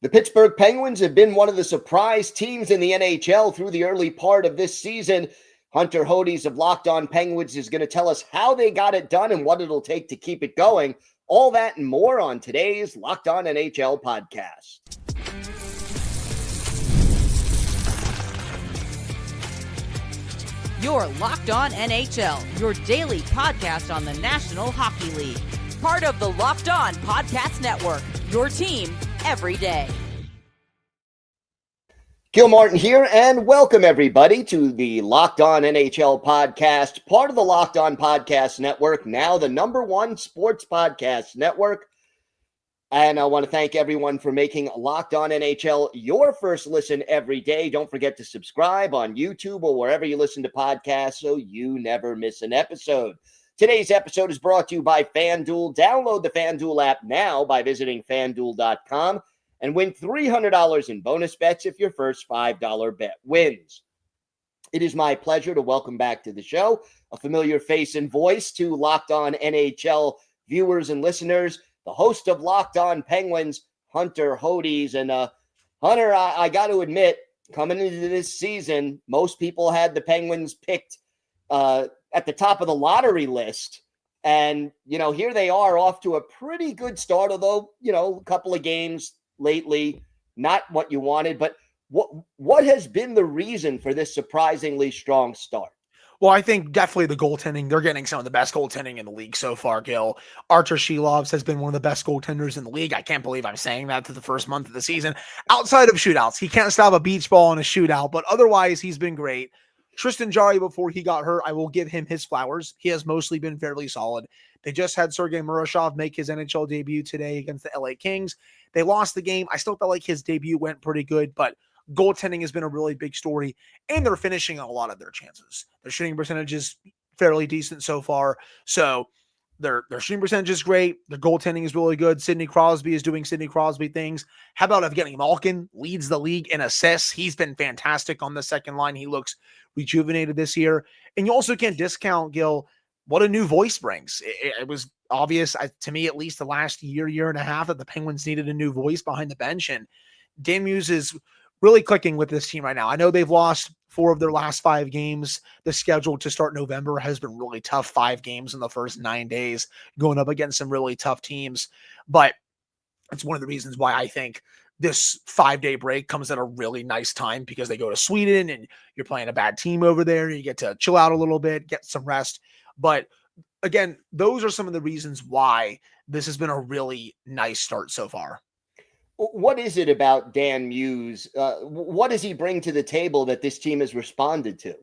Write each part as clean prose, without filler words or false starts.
The Pittsburgh Penguins have been one of the surprise teams in the NHL through the early part of this season. Hunter Hodies of Locked On Penguins is going to tell us how they got it done and what it'll take to keep it going. All that and more on today's Locked On NHL podcast. You're Locked On NHL, your daily podcast on the National Hockey League. Part of the Locked On Podcast Network, your team every day. Gil Martin here, and welcome everybody to the Locked On NHL podcast, part of the Locked On Podcast Network, now the #1 sports podcast network. And I want to thank everyone for making Locked On NHL your first listen every day. Don't forget to subscribe on YouTube or wherever you listen to podcasts so you never miss an episode. Today's episode is brought to you by FanDuel. Download the FanDuel app now by visiting FanDuel.com and win $300 in bonus bets if your first $5 bet wins. It is my pleasure to welcome back to the show a familiar face and voice to Locked On NHL viewers and listeners, the host of Locked On Penguins, Hunter Hodies. And Hunter, I got to admit, coming into this season, most people had the Penguins picked at the top of the lottery list. And, here they are off to a pretty good start, although, a couple of games lately, not what you wanted. But what has been the reason for this surprisingly strong start? Well, I think definitely the goaltending. They're getting some of the best goaltending in the league so far, Gil. Archer Shelovs has been one of the best goaltenders in the league. I can't believe I'm saying that to the first month of the season. Outside of shootouts, he can't stop a beach ball in a shootout, but otherwise he's been great. Tristan Jarry, before he got hurt, I will give him his flowers. He has mostly been fairly solid. They just had Sergei Murashov make his NHL debut today against the LA Kings. They lost the game. I still felt like his debut went pretty good, but goaltending has been a really big story, and they're finishing a lot of their chances. Their shooting percentage is fairly decent so far, so their shooting percentage is great. Their goaltending is really good. Sidney Crosby is doing Sidney Crosby things. How about Evgeni Malkin leads the league in assists? He's been fantastic on the second line. He looks rejuvenated this year. And you also can't discount, Gil, what a new voice brings. It was obvious, to me at least, the last year and a half that the Penguins needed a new voice behind the bench, and Dan Muse is really clicking with this team right now. I know they've lost 4 of their last 5 games. The schedule to start November has been really tough. 5 games in the first 9 days, going up against some really tough teams. But it's one of the reasons why I think this 5-day break comes at a really nice time, because they go to Sweden and you're playing a bad team over there. You get to chill out a little bit, get some rest. But again, those are some of the reasons why this has been a really nice start so far. What is it about Dan Muse? What does he bring to the table that this team has responded to?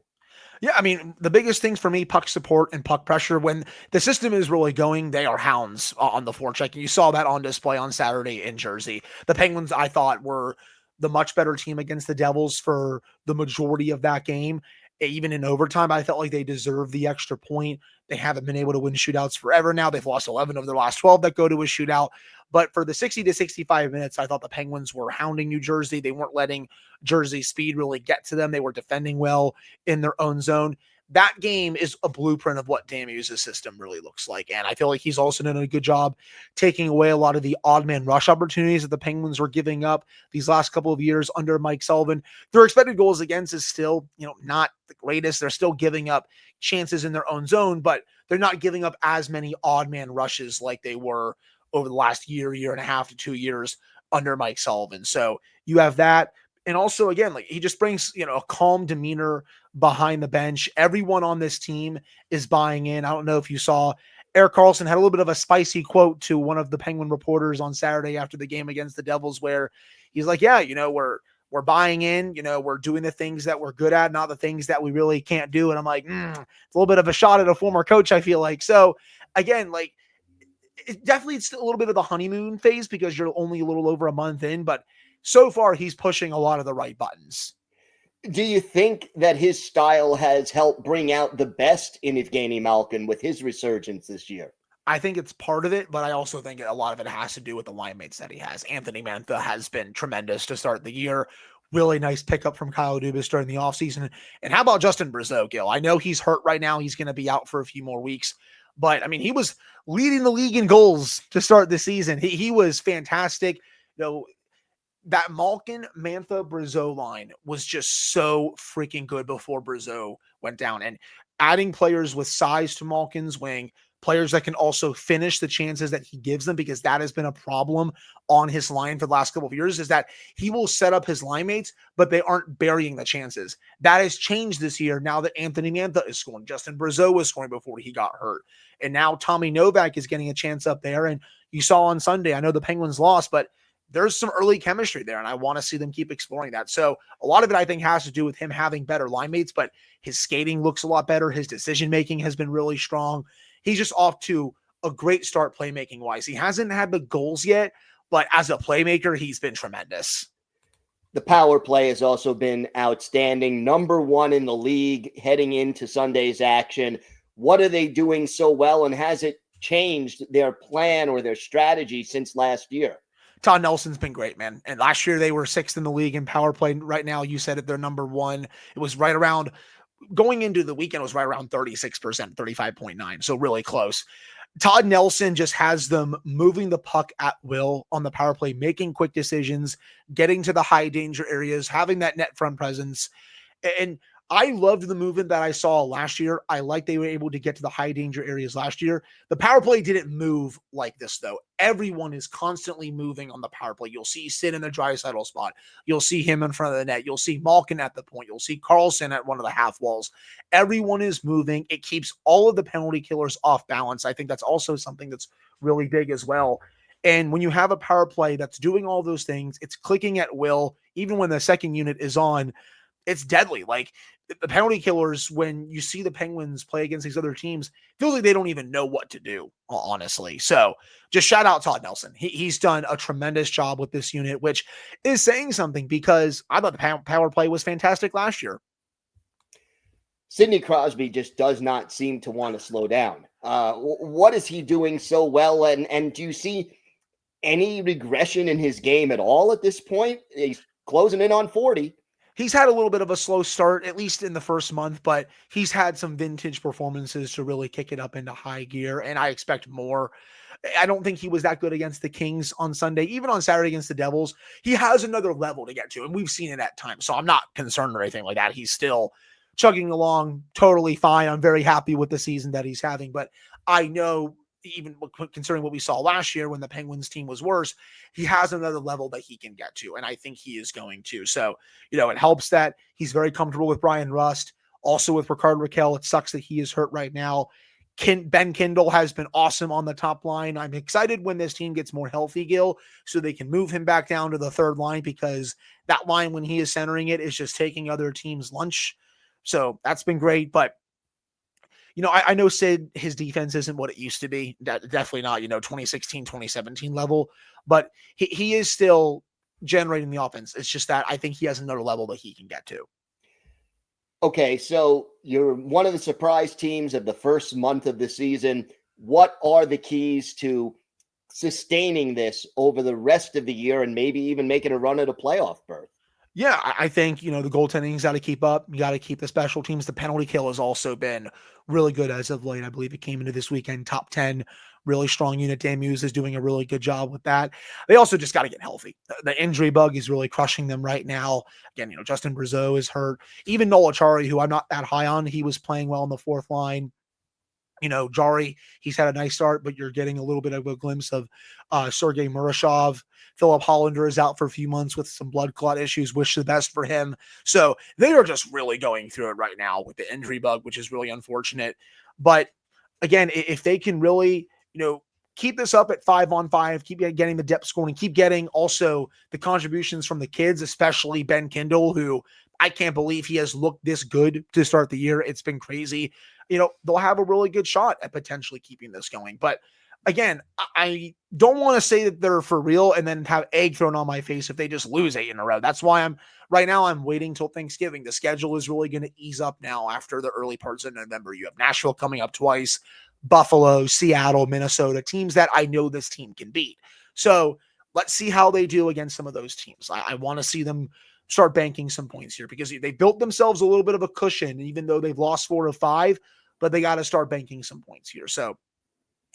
Yeah, I mean, the biggest things for me, puck support and puck pressure. When the system is really going, they are hounds on the forecheck. And you saw that on display on Saturday in Jersey. The Penguins, I thought, were the much better team against the Devils for the majority of that game. Even in overtime, I felt like they deserved the extra point. They haven't been able to win shootouts forever now. They've lost 11 of their last 12 that go to a shootout. But for the 60 to 65 minutes, I thought the Penguins were hounding New Jersey. They weren't letting Jersey's speed really get to them. They were defending well in their own zone. That game is a blueprint of what Dan Muse's system really looks like. And I feel like he's also done a good job taking away a lot of the odd man rush opportunities that the Penguins were giving up these last couple of years under Mike Sullivan. Their expected goals against is still, not the greatest. They're still giving up chances in their own zone, but they're not giving up as many odd man rushes like they were over the last year and a half to 2 years under Mike Sullivan. So you have that. And also, again, he just brings, a calm demeanor behind the bench. Everyone on this team is buying in. I don't know if you saw, Erik Karlsson had a little bit of a spicy quote to one of the Penguin reporters on Saturday after the game against the Devils, where he's like, yeah, we're buying in, we're doing the things that we're good at, not the things that we really can't do. And I'm like, it's a little bit of a shot at a former coach, I feel like. So again, it's still a little bit of the honeymoon phase, because you're only a little over a month in, but so far he's pushing a lot of the right buttons. Do you think that his style has helped bring out the best in Evgeni Malkin with his resurgence this year? I think it's part of it, but I also think a lot of it has to do with the line mates that he has. Anthony Mantha has been tremendous to start the year. Really nice pickup from Kyle Dubas during the offseason. And how about Justin Brazeau, Gil? I know he's hurt right now. He's going to be out for a few more weeks. But, I mean, he was leading the league in goals to start the season. He was fantastic. that Malkin, Mantha, Brazeau line was just so freaking good before Brazeau went down. And adding players with size to Malkin's wing, players that can also finish the chances that he gives them, because that has been a problem on his line for the last couple of years, is that he will set up his line mates, but they aren't burying the chances. That has changed this year now that Anthony Mantha is scoring. Justin Brazeau was scoring before he got hurt. And now Tommy Novak is getting a chance up there. And you saw on Sunday, I know the Penguins lost, but there's some early chemistry there, and I want to see them keep exploring that. So a lot of it, I think, has to do with him having better line mates, but his skating looks a lot better. His decision-making has been really strong. He's just off to a great start playmaking-wise. He hasn't had the goals yet, but as a playmaker, he's been tremendous. The power play has also been outstanding. Number 1 in the league heading into Sunday's action. What are they doing so well, and has it changed their plan or their strategy since last year? Todd Nelson's been great, man. And last year they were 6th in the league in power play. Right now, you said it, they're number 1. It was right around, going into the weekend, it was right around 36%, 35.9. So really close. Todd Nelson just has them moving the puck at will on the power play, making quick decisions, getting to the high danger areas, having that net front presence. And I loved the movement that I saw last year. I like they were able to get to the high danger areas last year. The power play didn't move like this, though. Everyone is constantly moving on the power play. You'll see Sid in the Draisaitl spot. You'll see him in front of the net. You'll see Malkin at the point. You'll see Carlson at one of the half walls. Everyone is moving. It keeps all of the penalty killers off balance. I think that's also something that's really big as well. And when you have a power play that's doing all those things, it's clicking at will. Even when the second unit is on, it's deadly. Like, the penalty killers, when you see the Penguins play against these other teams, it feels like they don't even know what to do, honestly. So just shout out Todd Nelson. He's done a tremendous job with this unit, which is saying something, because I thought the power play was fantastic last year. Sidney Crosby just does not seem to want to slow down. What is he doing so well? And do you see any regression in his game at all at this point? He's closing in on 40. He's had a little bit of a slow start, at least in the first month, but he's had some vintage performances to really kick it up into high gear, and I expect more. I don't think he was that good against the Kings on Sunday. Even on Saturday against the Devils, he has another level to get to, and we've seen it at times, so I'm not concerned or anything like that. He's still chugging along totally fine. I'm very happy with the season that he's having, but I know, even considering what we saw last year when the Penguins team was worse, he has another level that he can get to, and I think he is going to. So, it helps that he's very comfortable with Brian Rust, also with Rickard Rakell. It sucks that he is hurt right now. Ben Kindle has been awesome on the top line. I'm excited when this team gets more healthy, Gil, so they can move him back down to the third line, because that line, when he is centering it, is just taking other teams' lunch. So that's been great, but I know Sid, his defense isn't what it used to be. Definitely not, 2016, 2017 level, but he is still generating the offense. It's just that I think he has another level that he can get to. Okay, so you're one of the surprise teams of the first month of the season. What are the keys to sustaining this over the rest of the year and maybe even making a run at a playoff berth? Yeah, I think, the goaltending's got to keep up. You got to keep the special teams. The penalty kill has also been really good as of late. I believe it came into this weekend top 10, really strong unit. Dan Muse is doing a really good job with that. They also just got to get healthy. The injury bug is really crushing them right now. Again, Justin Brazeau is hurt. Even Noel Acciari, who I'm not that high on, he was playing well on the fourth line. Jari, he's had a nice start, but you're getting a little bit of a glimpse of Sergei Murashov. Philip Hollander is out for a few months with some blood clot issues. Wish the best for him. So they are just really going through it right now with the injury bug, which is really unfortunate. But again, if they can really, keep this up at 5-on-5, keep getting the depth scoring, keep getting also the contributions from the kids, especially Ben Kindle, who I can't believe he has looked this good to start the year. It's been crazy. They'll have a really good shot at potentially keeping this going. But again, I don't want to say that they're for real and then have egg thrown on my face if they just lose 8 in a row. That's why I'm waiting till Thanksgiving. The schedule is really going to ease up now after the early parts of November. You have Nashville coming up twice, Buffalo, Seattle, Minnesota, teams that I know this team can beat. So let's see how they do against some of those teams. I want to see them start banking some points here, because they built themselves a little bit of a cushion, even though they've lost 4 of 5, but they got to start banking some points here. So,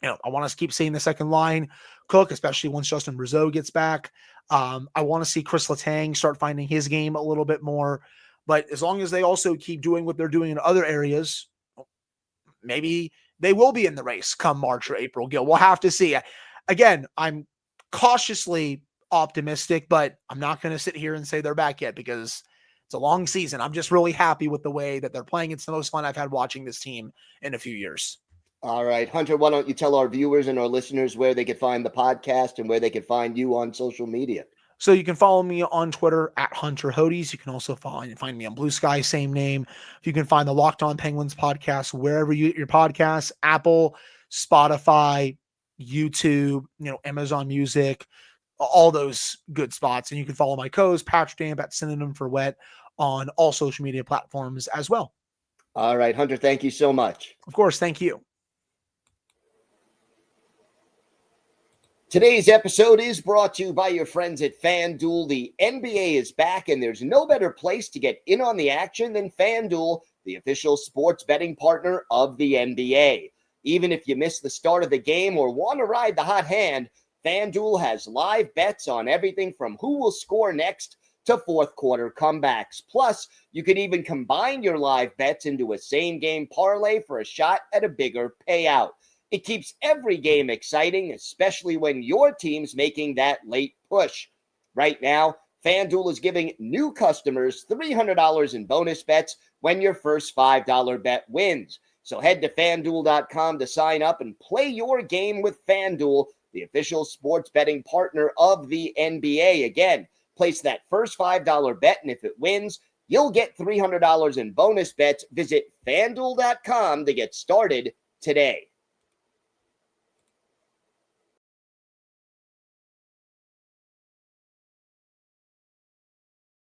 I want to keep seeing the second line cook, especially once Justin Brazeau gets back. I want to see Chris Letang start finding his game a little bit more. But as long as they also keep doing what they're doing in other areas, maybe they will be in the race come March or April, Gil. We'll have to see. Again, I'm cautiously optimistic, but I'm not going to sit here and say they're back yet because it's a long season. I'm just really happy with the way that they're playing. It's the most fun I've had watching this team in a few years. All right, Hunter, why don't you tell our viewers and our listeners where they could find the podcast and where they could find you on social media? So you can follow me on Twitter at Hunter Hodies. You can also find me on Blue Sky, same name. You can find the Locked On Penguins podcast wherever you get your podcasts, Apple, Spotify, YouTube, Amazon Music, all those good spots. And you can follow my co-host, Patrick Damp at Synonym for Wet on all social media platforms as well. All right, Hunter, thank you so much. Of course, thank you. Today's episode is brought to you by your friends at FanDuel. The NBA is back, and there's no better place to get in on the action than FanDuel, the official sports betting partner of the NBA. Even if you miss the start of the game or want to ride the hot hand, FanDuel has live bets on everything from who will score next to fourth quarter comebacks. Plus, you can even combine your live bets into a same-game parlay for a shot at a bigger payout. It keeps every game exciting, especially when your team's making that late push. Right now, FanDuel is giving new customers $300 in bonus bets when your first $5 bet wins. So head to FanDuel.com to sign up and play your game with FanDuel, the official sports betting partner of the NBA. Again, place that first $5 bet, and if it wins, you'll get $300 in bonus bets. Visit FanDuel.com to get started today.